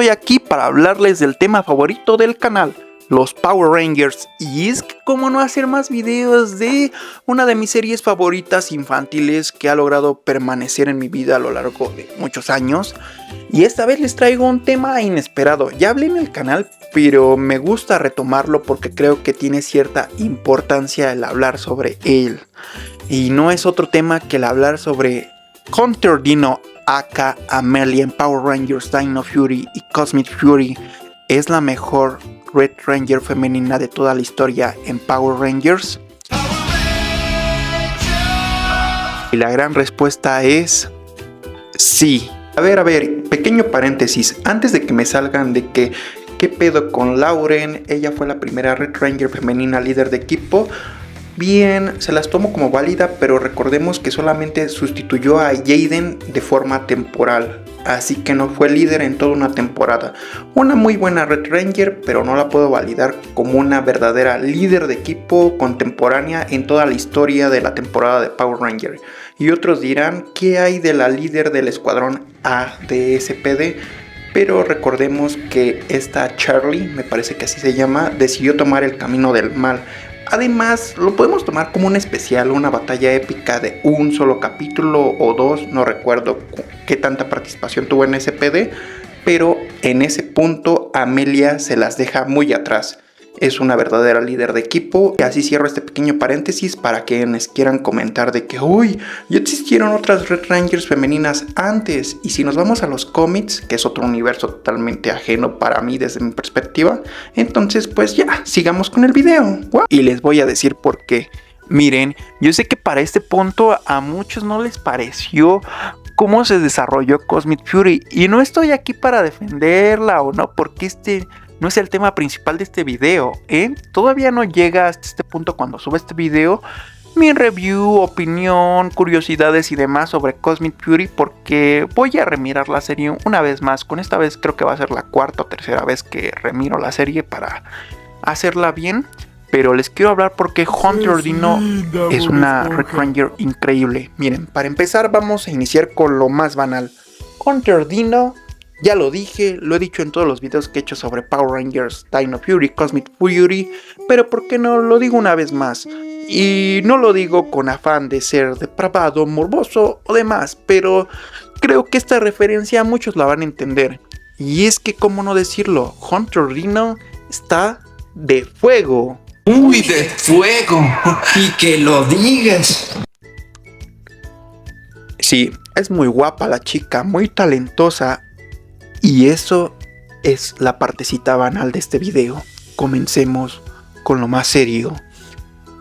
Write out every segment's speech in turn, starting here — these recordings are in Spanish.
estoy aquí para hablarles del tema favorito del canal, los Power Rangers. Y es que cómo no hacer más videos de una de mis series favoritas infantiles que ha logrado permanecer en mi vida a lo largo de muchos años. Y esta vez les traigo un tema inesperado. Ya hablé en el canal, pero me gusta retomarlo porque creo que tiene cierta importancia el hablar sobre él. Y no es otro tema que el hablar sobre Hunter Dino aka Amelia en Power Rangers Dino Fury y Cosmic Fury. ¿Es la mejor Red Ranger femenina de toda la historia en Power Rangers? Y la gran respuesta es sí. A ver, pequeño paréntesis, antes de que me salgan de que ¿qué pedo con Lauren? Ella fue la primera Red Ranger femenina líder de equipo. Bien, se las tomo como válida, pero recordemos que solamente sustituyó a Jaden de forma temporal, así que no fue líder en toda una temporada. Una muy buena Red Ranger, pero no la puedo validar como una verdadera líder de equipo contemporánea en toda la historia de la temporada de Power Ranger. Y otros dirán, ¿qué hay de la líder del escuadrón A de SPD? Pero recordemos que esta Charlie, me parece que así se llama, decidió tomar el camino del mal. Además, lo podemos tomar como un especial, una batalla épica de un solo capítulo o dos, no recuerdo qué tanta participación tuvo en SPD, pero en ese punto Amelia se las deja muy atrás. Es una verdadera líder de equipo. Y así cierro este pequeño paréntesis para quienes quieran comentar de que uy, ya existieron otras Red Rangers femeninas antes. Y si nos vamos a los cómics, que es otro universo totalmente ajeno para mí desde mi perspectiva, entonces pues ya, sigamos con el video. Y les voy a decir por qué. Miren, yo sé que para este punto a muchos no les pareció cómo se desarrolló Cosmic Fury. Y no estoy aquí para defenderla o no, porque no es el tema principal de este video, Todavía no llega hasta este punto cuando sube este video mi review, opinión, curiosidades y demás sobre Cosmic Fury, porque voy a remirar la serie una vez más. Con esta vez creo que va a ser la cuarta o tercera vez que remiro la serie para hacerla bien. Pero les quiero hablar porque Hunter Dino es una Red Ranger increíble. Miren, para empezar vamos a iniciar con lo más banal. Hunter Dino, ya lo dije, lo he dicho en todos los videos que he hecho sobre Power Rangers, Dino Fury, Cosmic Fury, pero ¿por qué no lo digo una vez más? Y no lo digo con afán de ser depravado, morboso o demás, pero creo que esta referencia muchos la van a entender. Y es que, ¿cómo no decirlo? Hunter Dino está de fuego. ¡Uy, de fuego! ¡Y que lo digas! Sí, es muy guapa la chica, muy talentosa. Y eso es la partecita banal de este video. Comencemos con lo más serio.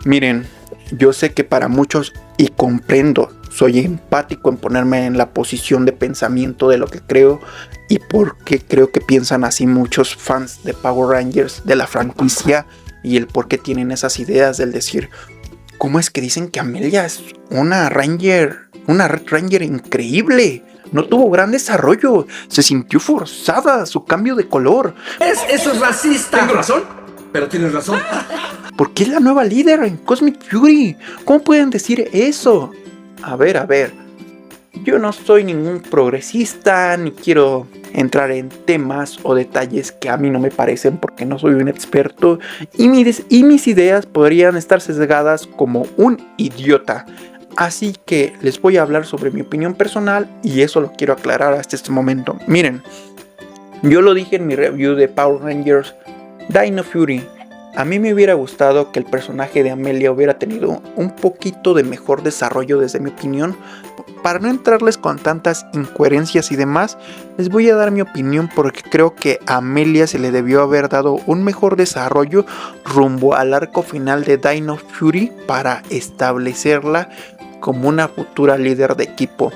Miren, yo sé que para muchos, y comprendo, soy empático en ponerme en la posición de pensamiento de lo que creo y porque creo que piensan así muchos fans de Power Rangers, de la franquicia, y el por qué tienen esas ideas del decir, ¿cómo es que dicen que Amelia es una Ranger, una Red Ranger increíble? No tuvo gran desarrollo, se sintió forzada su cambio de color. Eso es racista. Tengo razón, pero tienes razón. ¿Por qué es la nueva líder en Cosmic Fury? ¿Cómo pueden decir eso? A ver, yo no soy ningún progresista, ni quiero entrar en temas o detalles que a mí no me parecen porque no soy un experto y mis ideas podrían estar sesgadas como un idiota. Así que les voy a hablar sobre mi opinión personal y eso lo quiero aclarar hasta este momento. Miren, yo lo dije en mi review de Power Rangers Dino Fury. A mí me hubiera gustado que el personaje de Amelia hubiera tenido un poquito de mejor desarrollo desde mi opinión. Para no entrarles con tantas incoherencias y demás, les voy a dar mi opinión porque creo que a Amelia se le debió haber dado un mejor desarrollo rumbo al arco final de Dino Fury para establecerla como una futura líder de equipo.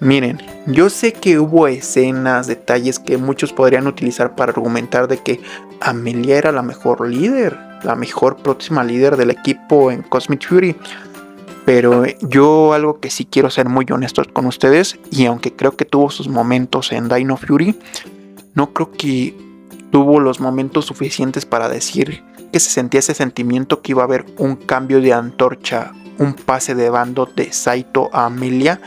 Miren, yo sé que hubo escenas, detalles que muchos podrían utilizar para argumentar de que Amelia era la mejor líder, la mejor próxima líder del equipo en Cosmic Fury. Pero yo algo que sí quiero ser muy honesto con ustedes, y aunque creo que tuvo sus momentos en Dino Fury, no creo que tuvo los momentos suficientes para decir que se sentía ese sentimiento que iba a haber un cambio de antorcha, un pase de bando de Saito a Amelia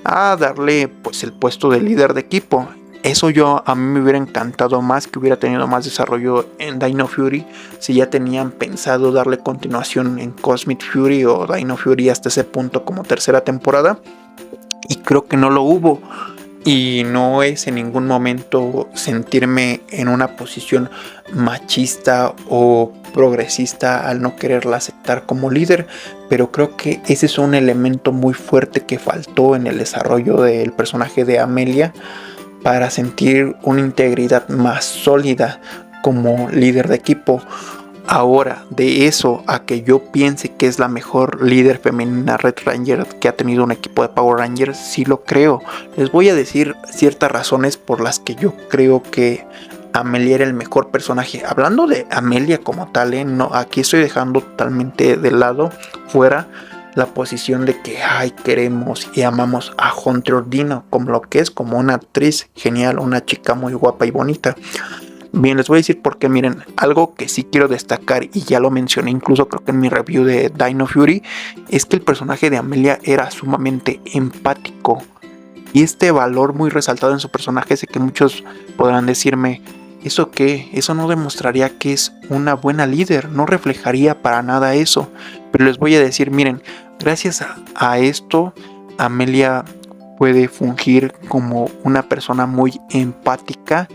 a darle pues el puesto de líder de equipo. Eso a mí me hubiera encantado más, que hubiera tenido más desarrollo en Dino Fury, si ya tenían pensado darle continuación en Cosmic Fury o Dino Fury hasta ese punto como tercera temporada, y creo que no lo hubo. Y no es en ningún momento sentirme en una posición machista o progresista al no quererla aceptar como líder, pero creo que ese es un elemento muy fuerte que faltó en el desarrollo del personaje de Amelia para sentir una integridad más sólida como líder de equipo. Ahora, de eso a que yo piense que es la mejor líder femenina Red Ranger que ha tenido un equipo de Power Rangers, sí lo creo. Les voy a decir ciertas razones por las que yo creo que Amelia era el mejor personaje. Hablando de Amelia como tal, no, aquí estoy dejando totalmente de lado, fuera, la posición de que queremos y amamos a Hunter Dino como lo que es, como una actriz genial, una chica muy guapa y bonita. Bien, les voy a decir por qué. Miren, algo que sí quiero destacar, y ya lo mencioné incluso creo que en mi review de Dino Fury, es que el personaje de Amelia era sumamente empático. Y este valor muy resaltado en su personaje, sé que muchos podrán decirme, ¿eso qué? Eso no demostraría que es una buena líder, no reflejaría para nada eso. Pero les voy a decir, miren, gracias a esto, Amelia puede fungir como una persona muy empática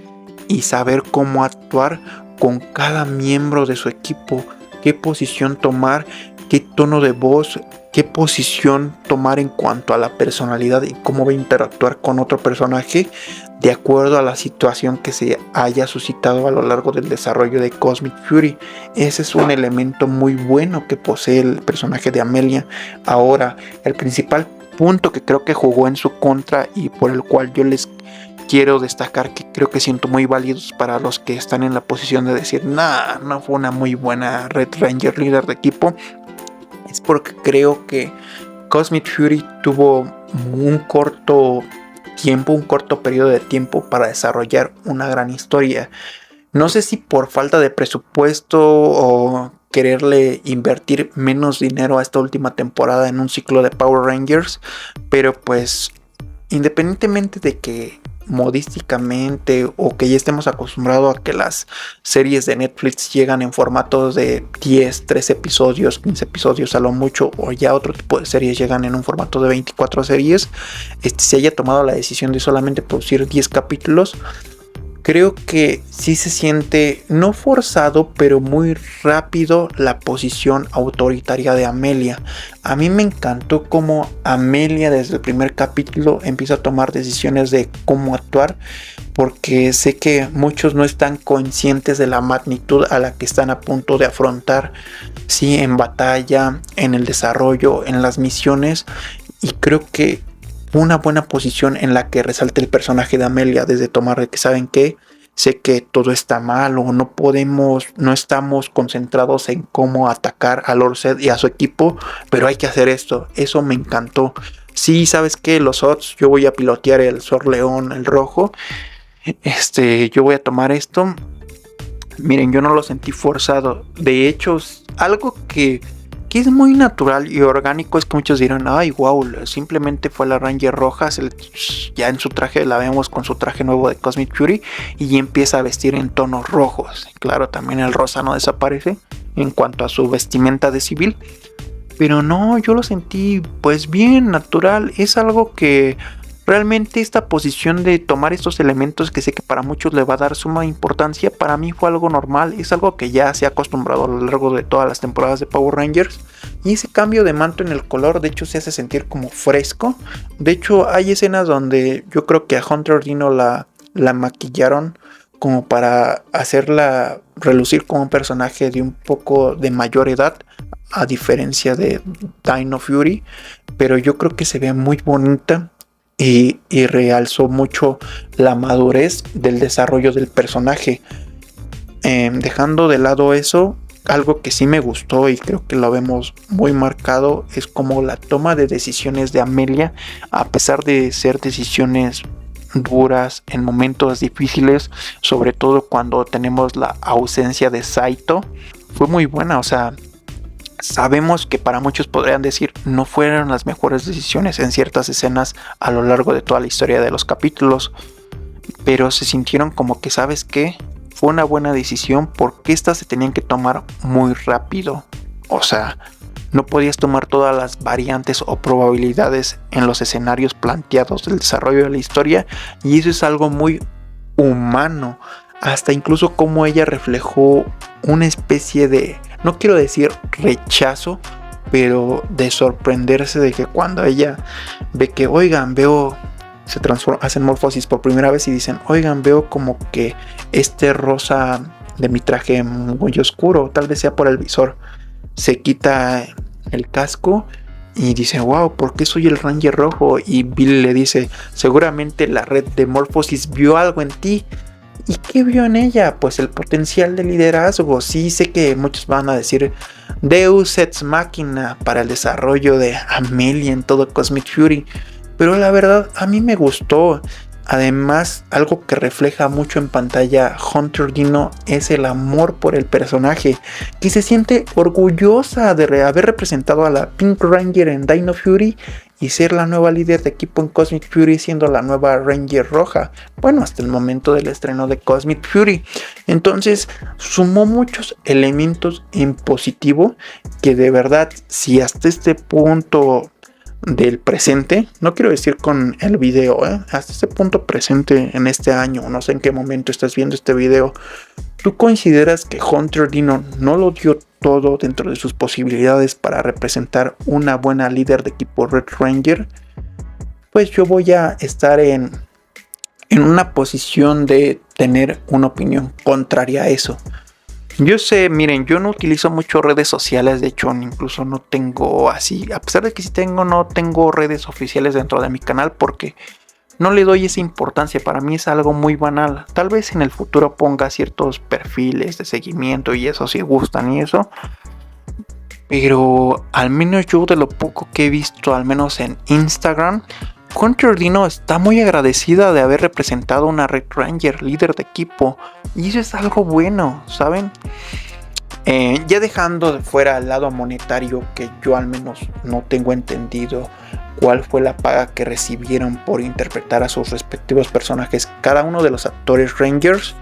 y saber cómo actuar con cada miembro de su equipo, qué posición tomar, qué tono de voz, qué posición tomar en cuanto a la personalidad y cómo va a interactuar con otro personaje de acuerdo a la situación que se haya suscitado a lo largo del desarrollo de Cosmic Fury. Ese es un elemento muy bueno que posee el personaje de Amelia. Ahora, el principal punto que creo que jugó en su contra y por el cual yo les quiero destacar, que creo que siento muy válidos para los que están en la posición de decir, no fue una muy buena Red Ranger líder de equipo, es porque creo que Cosmic Fury tuvo un corto periodo de tiempo para desarrollar una gran historia. No sé si por falta de presupuesto o quererle invertir menos dinero a esta última temporada en un ciclo de Power Rangers, pero pues independientemente de que modísticamente o que ya estemos acostumbrados a que las series de Netflix llegan en formatos de 10, 13 episodios, 15 episodios a lo mucho, o ya otro tipo de series llegan en un formato de 24 series, se haya tomado la decisión de solamente producir 10 capítulos, creo que sí se siente no forzado, pero muy rápido la posición autoritaria de Amelia. A mí me encantó cómo Amelia desde el primer capítulo empieza a tomar decisiones de cómo actuar, porque sé que muchos no están conscientes de la magnitud a la que están a punto de afrontar, sí, en batalla, en el desarrollo, en las misiones, y creo que una buena posición en la que resalte el personaje de Amelia desde tomar de que saben que sé que todo está mal o no estamos concentrados en cómo atacar a Lord Zed y a su equipo, pero hay que hacer esto. Eso me encantó. Sí, sabes que los odds, yo voy a pilotear el Sor León, el rojo. Yo voy a tomar esto. Miren, yo no lo sentí forzado. De hecho, algo que es muy natural y orgánico es que muchos dirán, ay, wow, simplemente fue la Ranger roja, ya en su traje, la vemos con su traje nuevo de Cosmic Fury y empieza a vestir en tonos rojos. Claro, también el rosa no desaparece en cuanto a su vestimenta de civil, pero no, yo lo sentí pues bien natural. Es algo que realmente esta posición de tomar estos elementos que sé que para muchos le va a dar suma importancia, para mí fue algo normal, es algo que ya se ha acostumbrado a lo largo de todas las temporadas de Power Rangers. Y ese cambio de manto en el color de hecho se hace sentir como fresco. De hecho hay escenas donde yo creo que a Hunter Dino la maquillaron como para hacerla relucir como un personaje de un poco de mayor edad, a diferencia de Dino Fury, pero yo creo que se ve muy bonita. Y realzó mucho la madurez del desarrollo del personaje. Dejando de lado eso, algo que sí me gustó y creo que lo vemos muy marcado es como la toma de decisiones de Amelia, a pesar de ser decisiones duras en momentos difíciles, sobre todo cuando tenemos la ausencia de Saito, fue muy buena. O sea, sabemos que para muchos podrían decir no fueron las mejores decisiones en ciertas escenas a lo largo de toda la historia de los capítulos, pero se sintieron como que, ¿sabes qué? Fue una buena decisión porque estas se tenían que tomar muy rápido. O sea, no podías tomar todas las variantes o probabilidades en los escenarios planteados del desarrollo de la historia, y eso es algo muy humano. Hasta incluso como ella reflejó una especie de, no quiero decir rechazo, pero de sorprenderse de que cuando ella ve que, oigan, veo, se transforma, hacen morfosis por primera vez y dicen, oigan, veo como que este rosa de mi traje muy oscuro, tal vez sea por el visor. Se quita el casco y dice, wow, ¿por qué soy el Ranger rojo? Y Bill le dice, seguramente la red de morfosis vio algo en ti. ¿Y qué vio en ella? Pues el potencial de liderazgo. Sí, sé que muchos van a decir Deus Ex Machina para el desarrollo de Amelia en todo Cosmic Fury, pero la verdad a mí me gustó. Además, algo que refleja mucho en pantalla Hunter Dino es el amor por el personaje, que se siente orgullosa de haber representado a la Pink Ranger en Dino Fury y ser la nueva líder de equipo en Cosmic Fury, siendo la nueva Ranger roja. Bueno, hasta el momento del estreno de Cosmic Fury. Entonces, sumó muchos elementos en positivo que de verdad, si hasta este punto del presente, no quiero decir con el video, hasta este punto presente en este año, no sé en qué momento estás viendo este video, ¿tú consideras que Hunter Dino no lo dio todo dentro de sus posibilidades para representar una buena líder de equipo Red Ranger? Pues yo voy a estar en una posición de tener una opinión contraria a eso. Yo sé, miren, yo no utilizo mucho redes sociales, de hecho incluso no tengo así, a pesar de que sí tengo, no tengo redes oficiales dentro de mi canal porque no le doy esa importancia. Para mí es algo muy banal. Tal vez en el futuro ponga ciertos perfiles de seguimiento y eso si gustan y eso, pero al menos yo de lo poco que he visto, al menos en Instagram, Hunter Dino está muy agradecida de haber representado a una Red Ranger líder de equipo, y eso es algo bueno, ¿saben? Ya dejando de fuera el lado monetario, que yo al menos no tengo entendido cuál fue la paga que recibieron por interpretar a sus respectivos personajes cada uno de los actores Rangers,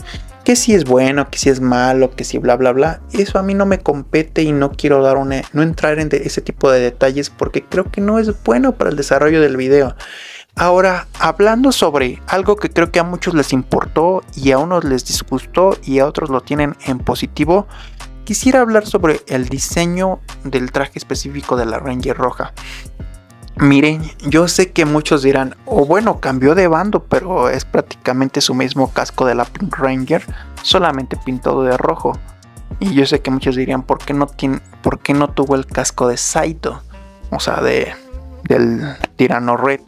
que si es bueno, que si es malo, que si bla bla bla, eso a mí no me compete y no quiero no entrar en ese tipo de detalles porque creo que no es bueno para el desarrollo del video. Ahora, hablando sobre algo que creo que a muchos les importó y a unos les disgustó y a otros lo tienen en positivo, quisiera hablar sobre el diseño del traje específico de la Ranger roja. Miren, yo sé que muchos dirán, bueno, cambió de bando, pero es prácticamente su mismo casco de la Pink Ranger, solamente pintado de rojo. Y yo sé que muchos dirían, ¿por qué no tuvo el casco de Saito? O sea, del tirano Red.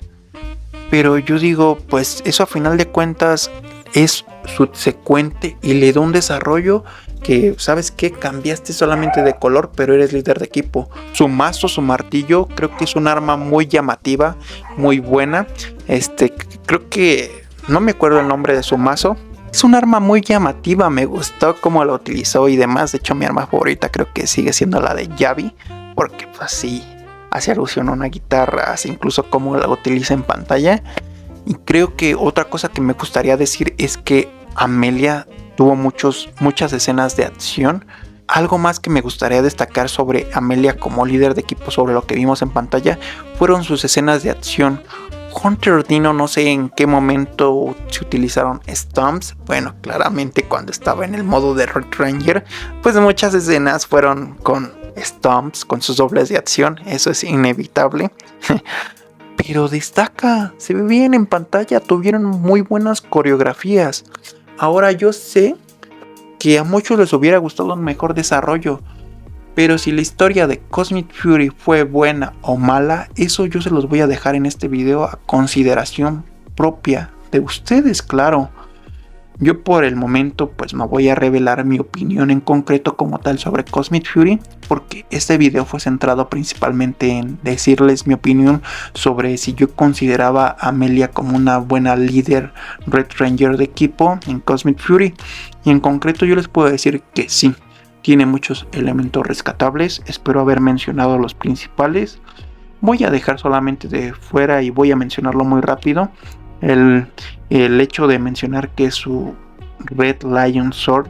Pero yo digo, pues eso a final de cuentas es subsecuente y le da un desarrollo que, ¿sabes qué? Cambiaste solamente de color, pero eres líder de equipo. Su mazo, su martillo, creo que es un arma muy llamativa, muy buena. Creo que, no me acuerdo el nombre de su mazo. Es un arma muy llamativa, me gustó cómo lo utilizó y demás. De hecho, mi arma favorita creo que sigue siendo la de Yavi, porque pues así hace alusión a una guitarra, así incluso cómo la utiliza en pantalla. Y creo que otra cosa que me gustaría decir es que Amelia tuvo muchas escenas de acción. Algo más que me gustaría destacar sobre Amelia como líder de equipo sobre lo que vimos en pantalla fueron sus escenas de acción. Hunter Dino no sé en qué momento se utilizaron stomps. Bueno, claramente cuando estaba en el modo de Red Ranger, pues muchas escenas fueron con stomps, con sus dobles de acción. Eso es inevitable. Pero destaca, se ve bien en pantalla, tuvieron muy buenas coreografías. Ahora yo sé que a muchos les hubiera gustado un mejor desarrollo, pero si la historia de Cosmic Fury fue buena o mala, eso yo se los voy a dejar en este video a consideración propia de ustedes, claro. Yo por el momento pues no voy a revelar mi opinión en concreto como tal sobre Cosmic Fury, porque este video fue centrado principalmente en decirles mi opinión sobre si yo consideraba a Amelia como una buena líder Red Ranger de equipo en Cosmic Fury, y en concreto yo les puedo decir que sí, tiene muchos elementos rescatables. Espero haber mencionado los principales. Voy a dejar solamente de fuera y voy a mencionarlo muy rápido El hecho de mencionar que su Red Lion Sword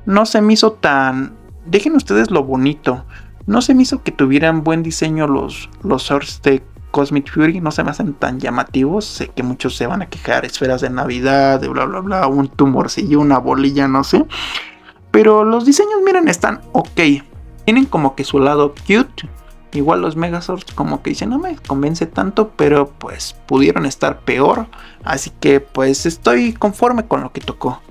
no se me hizo tan... Dejen ustedes lo bonito. No se me hizo que tuvieran buen diseño los swords de Cosmic Fury. No se me hacen tan llamativos. Sé que muchos se van a quejar. Esferas de Navidad, de bla bla bla. Un tumorcillo, una bolilla, no sé. Pero los diseños, miren, están ok. Tienen como que su lado cute. Igual los Megazords como que dicen, no me convence tanto, pero pues pudieron estar peor. Así que pues estoy conforme con lo que tocó.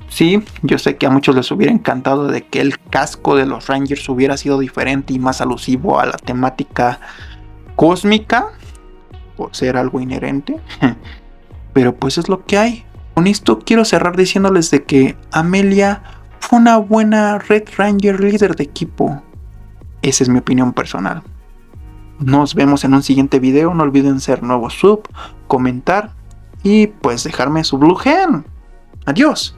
Sí, yo sé que a muchos les hubiera encantado de que el casco de los Rangers hubiera sido diferente y más alusivo a la temática cósmica, por ser algo inherente. Pero pues es lo que hay. Con esto quiero cerrar diciéndoles de que Amelia fue una buena Red Ranger líder de equipo. Esa es mi opinión personal. Nos vemos en un siguiente video. No olviden ser nuevo sub, comentar y pues dejarme su Blue Gen. Adiós.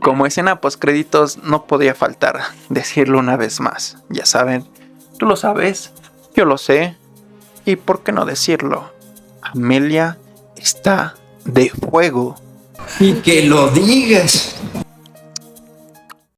Como escena post créditos no podía faltar decirlo una vez más. Ya saben, tú lo sabes, yo lo sé. Y por qué no decirlo, Amelia está de fuego. Y que lo digas.